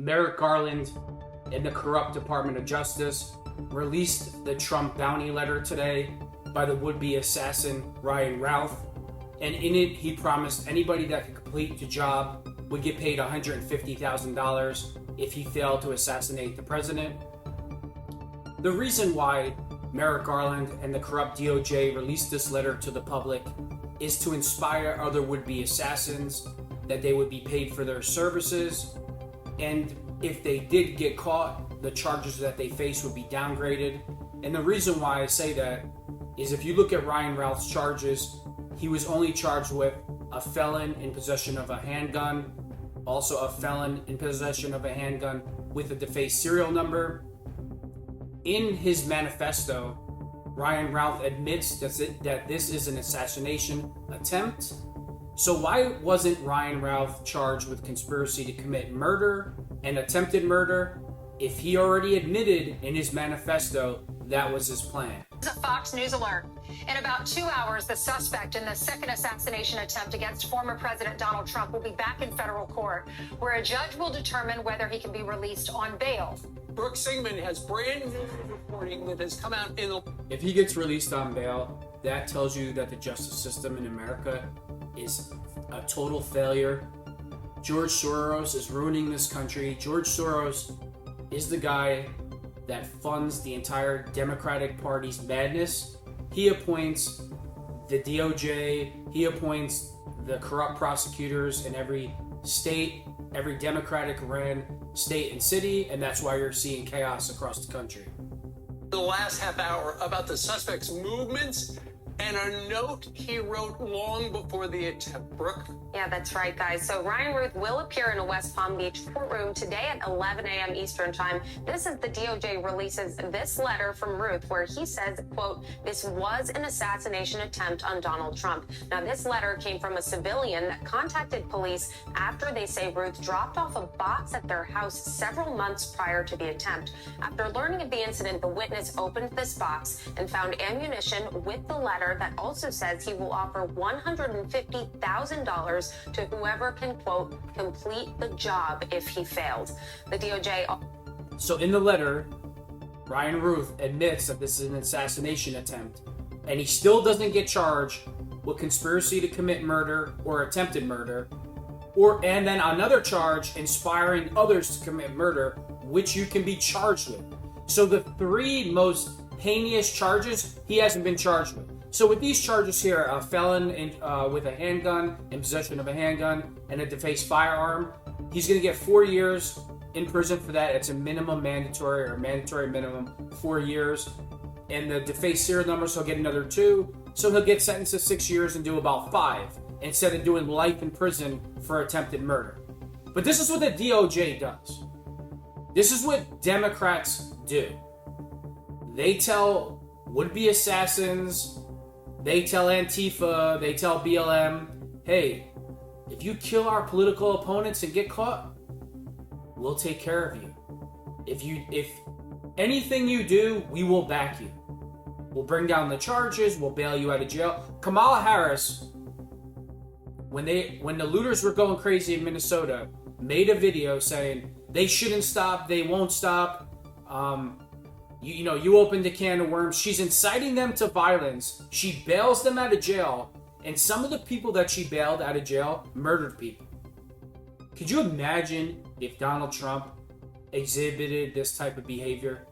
Merrick Garland and the corrupt Department of Justice released the Trump bounty letter today by the would-be assassin Ryan Routh. And in it, he promised anybody that could complete the job would get paid $150,000 if he failed to assassinate the president. The reason why Merrick Garland and the corrupt DOJ released this letter to the public is to inspire other would-be assassins that they would be paid for their services, and if they did get caught, the charges that they face would be downgraded. And the reason why I say that is if you look at Ryan Routh's charges, he was only charged with a felon in possession of a handgun, also a felon in possession of a handgun with a defaced serial number. In his manifesto, Ryan Routh admits that this is an assassination attempt. So why wasn't Ryan Routh charged with conspiracy to commit murder and attempted murder if he already admitted in his manifesto that was his plan? A Fox News alert. In about 2 hours, the suspect in the second assassination attempt against former President Donald Trump will be back in federal court, where a judge will determine whether he can be released on bail. Brooke Singman has brand new reporting that has come out in the... If he gets released on bail, that tells you that the justice system in America is a total failure. George Soros is ruining this country. George Soros is the guy that funds the entire Democratic Party's madness. He appoints the DOJ, he appoints the corrupt prosecutors in every state, every Democratic ran state and city, and that's why you're seeing chaos across the country. The last half hour about the suspect's movements and a note he wrote long before the attempt. Brooke? Yeah, that's right, guys. So Ryan Routh will appear in a West Palm Beach courtroom today at 11 a.m. Eastern time. This is the DOJ releases this letter from Routh where he says, quote, "This was an assassination attempt on Donald Trump." Now, this letter came from a civilian that contacted police after they say Routh dropped off a box at their house several months prior to the attempt. After learning of the incident, the witness opened this box and found ammunition with the letter that also says he will offer $150,000 to whoever can, quote, complete the job if he failed. The DOJ... So in the letter, Ryan Routh admits that this is an assassination attempt, and he still doesn't get charged with conspiracy to commit murder or attempted murder, and then another charge inspiring others to commit murder, which you can be charged with. So the three most heinous charges, he hasn't been charged with. So with these charges here, a felon with a handgun, in possession of a handgun, and a defaced firearm, he's going to get 4 years in prison for that. It's a minimum mandatory or mandatory minimum 4 years. And the defaced serial numbers, he'll get another 2. So he'll get sentenced to 6 years and do about 5 instead of doing life in prison for attempted murder. But this is what the DOJ does. This is what Democrats do. They tell would-be assassins, they tell Antifa, they tell BLM, hey, if you kill our political opponents and get caught, we'll take care of you. If anything you do, we will back you. We'll bring down the charges, we'll bail you out of jail. Kamala Harris, when the looters were going crazy in Minnesota, made a video saying they shouldn't stop, they won't stop. You opened a can of worms. She's inciting them to violence. She bails them out of jail. And some of the people that she bailed out of jail murdered people. Could you imagine if Donald Trump exhibited this type of behavior?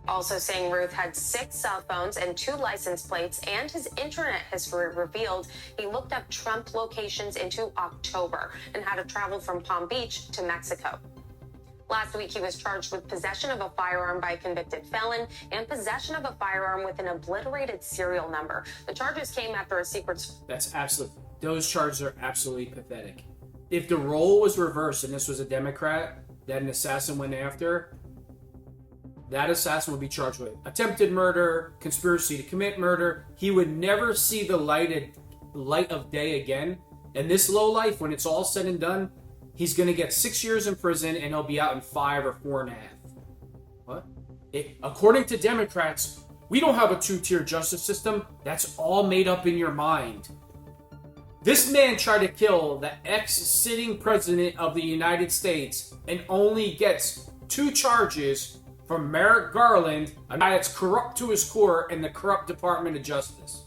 Also saying Routh had 6 cell phones and 2 license plates, and his internet history revealed he looked up Trump locations into October and had to travel from Palm Beach to Mexico. Last week, he was charged with possession of a firearm by a convicted felon and possession of a firearm with an obliterated serial number. The charges came after a secret... Those charges are absolutely pathetic. If the role was reversed and this was a Democrat that an assassin went after, that assassin would be charged with attempted murder, conspiracy to commit murder. He would never see the light of day again. And this lowlife, when it's all said and done, he's going to get 6 years in prison and he'll be out in 5 or 4.5. What? According to Democrats, we don't have a 2-tier justice system. That's all made up in your mind. This man tried to kill the ex-sitting president of the United States and only gets 2 charges from Merrick Garland, a guy that's corrupt to his core in the corrupt Department of Justice.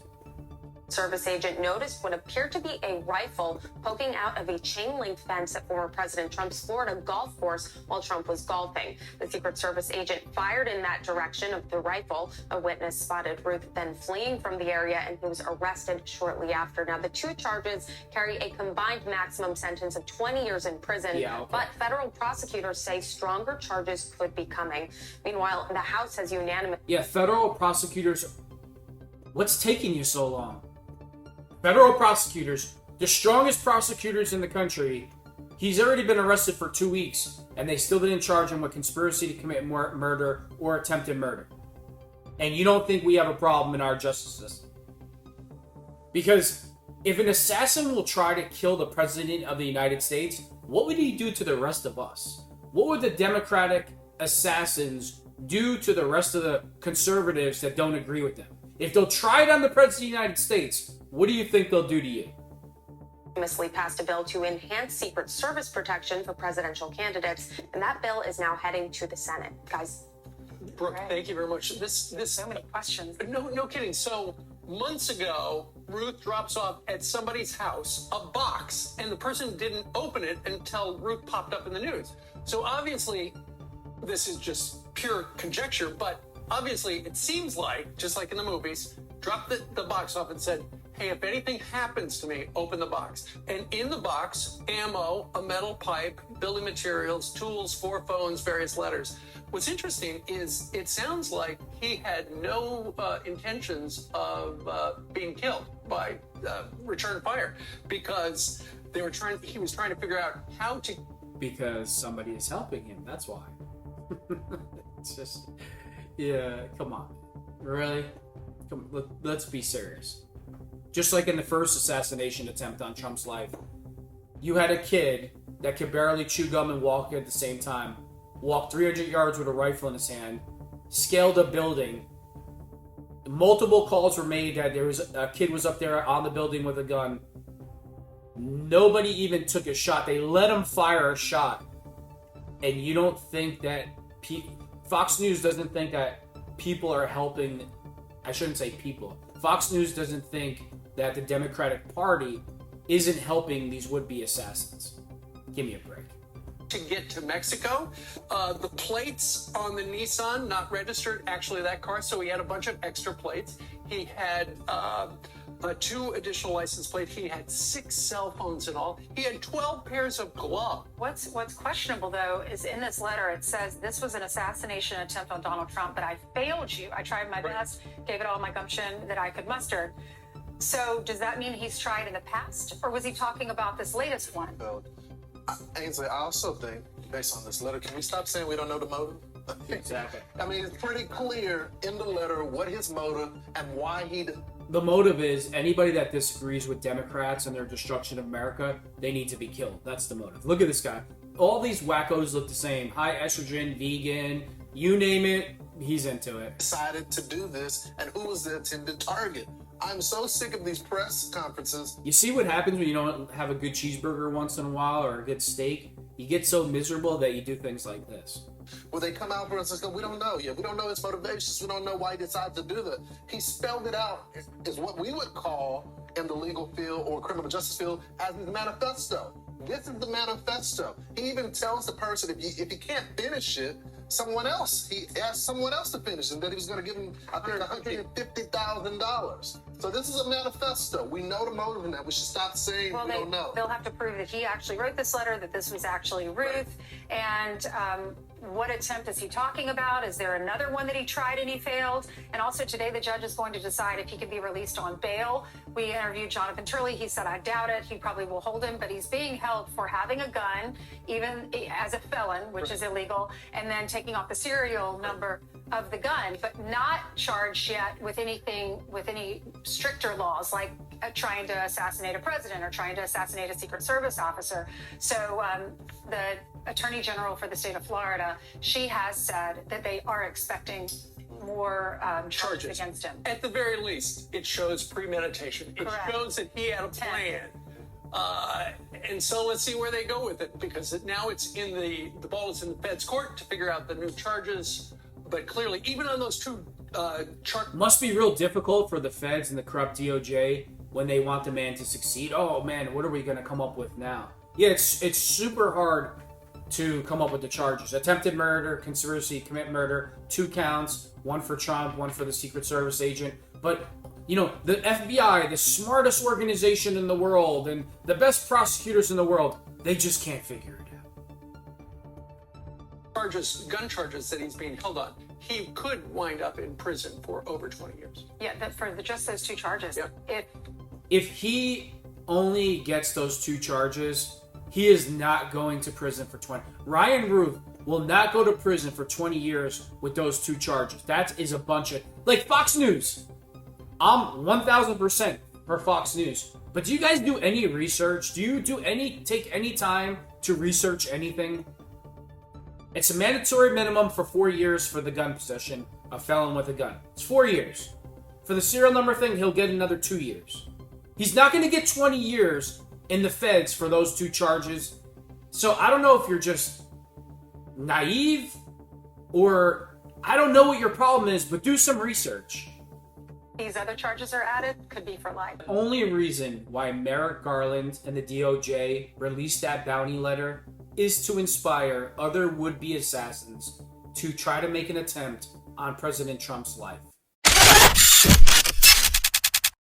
Service agent noticed what appeared to be a rifle poking out of a chain link fence at former President Trump's Florida golf course while Trump was golfing. The Secret Service agent fired in that direction of the rifle. A witness spotted Routh then fleeing from the area, and he was arrested shortly after. Now, the 2 charges carry a combined maximum sentence of 20 years in prison, but federal prosecutors say stronger charges could be coming. Meanwhile, the House has unanimously... Yeah, federal prosecutors... What's taking you so long? Federal prosecutors, the strongest prosecutors in the country, he's already been arrested for 2 weeks, and they still didn't charge him with conspiracy to commit murder or attempted murder. And you don't think we have a problem in our justice system? Because if an assassin will try to kill the President of the United States, what would he do to the rest of us? What would the Democratic assassins do to the rest of the conservatives that don't agree with them? If they'll try it on the President of the United States, what do you think they'll do to you? Passed a bill to enhance Secret Service protection for presidential candidates, and that bill is now heading to the Senate. Guys. Brooke, thank you very much. This so many questions. No kidding. So months ago, Ruth drops off at somebody's house a box, and the person didn't open it until Ruth popped up in the news. So obviously, this is just pure conjecture, but obviously it seems like, just like in the movies, dropped the box off and said, hey, if anything happens to me, open the box. And in the box, ammo, a metal pipe, building materials, tools, 4 phones, various letters. What's interesting is it sounds like he had no intentions of being killed by return fire, because he was trying to figure out how to... Because somebody is helping him, that's why. It's just, yeah, come on. Really? Let's be serious. Just like in the first assassination attempt on Trump's life, you had a kid that could barely chew gum and walk at the same time, walked 300 yards with a rifle in his hand, scaled a building. Multiple calls were made that there was a kid was up there on the building with a gun. Nobody even took a shot. They let him fire a shot. And you don't think that Fox News doesn't think that people are helping. I shouldn't say people. Fox News doesn't think that the Democratic Party isn't helping these would-be assassins. Give me a break. To get to Mexico, the plates on the Nissan not registered, actually that car, so he had a bunch of extra plates. He had 2 additional license plates. He had 6 cell phones in all. He had 12 pairs of gloves. What's questionable, though, is in this letter it says this was an assassination attempt on Donald Trump, but I failed you. I tried my best, gave it all my gumption that I could muster. So does that mean he's tried in the past, or was he talking about this latest one? Ainsley, I also think, based on this letter, can we stop saying we don't know the motive? Exactly. I mean, it's pretty clear in the letter what his motive and why he... The motive is anybody that disagrees with Democrats and their destruction of America, they need to be killed. That's the motive. Look at this guy. All these wackos look the same. High estrogen, vegan, you name it, he's into it. Decided to do this, and who was the intended target? I'm so sick of these press conferences. You see what happens when you don't have a good cheeseburger once in a while or a good steak? You get so miserable that you do things like this. Well, they come out for us and go, we don't know yet. We don't know his motivations. We don't know why he decided to do that. He spelled it out as what we would call in the legal field or criminal justice field as his manifesto. This is the manifesto. He even tells the person if he can't finish it, he asked someone else to finish it, that he was going to give him, I think, $150,000. So this is a manifesto. We know the motive in that. We should stop saying we don't know. They'll have to prove that he actually wrote this letter, that this was actually Ruth, and what attempt is he talking about? Is there another one that he tried and he failed? And also today the judge is going to decide if he can be released on bail. We interviewed Jonathan Turley. He said, I doubt it. He probably will hold him, but he's being held for having a gun, even as a felon, which is illegal, and then taking off the serial number of the gun, but not charged yet with any stricter laws, like trying to assassinate a president or trying to assassinate a Secret Service officer. So the Attorney General for the state of Florida, she has said that they are expecting more charges against him. At the very least, it shows premeditation. Correct. It shows that he had a plan. And so let's see where they go with it, because now it's in the ball is in the Fed's court to figure out the new charges. But clearly, even on those two must be real difficult for the feds and the corrupt DOJ when they want the man to succeed. Oh man, what are we going to come up with now? Yeah, it's super hard to come up with the charges. Attempted murder, conspiracy to commit murder, 2 counts, one for Trump, one for the Secret Service agent. But, you know, the FBI, the smartest organization in the world and the best prosecutors in the world, they just can't figure it out. gun charges that he's being held on, he could wind up in prison for over 20 years. Yeah, just those 2 charges. Yeah. If he only gets those 2 charges, he is not going to prison for 20. Ryan Routh will not go to prison for 20 years with those 2 charges. That is a bunch of... Like Fox News. I'm 1,000% for Fox News. But do you guys do any research? Do you take any time to research anything? It's a mandatory minimum for 4 years for the gun possession, a felon with a gun. It's 4 years. For the serial number thing, he'll get another 2 years. He's not going to get 20 years in the feds for those 2 charges. So I don't know if you're just naive or I don't know what your problem is, but do some research. These other charges are added, could be for life. The only reason why Merrick Garland and the DOJ released that bounty letter is to inspire other would-be assassins to try to make an attempt on President Trump's life.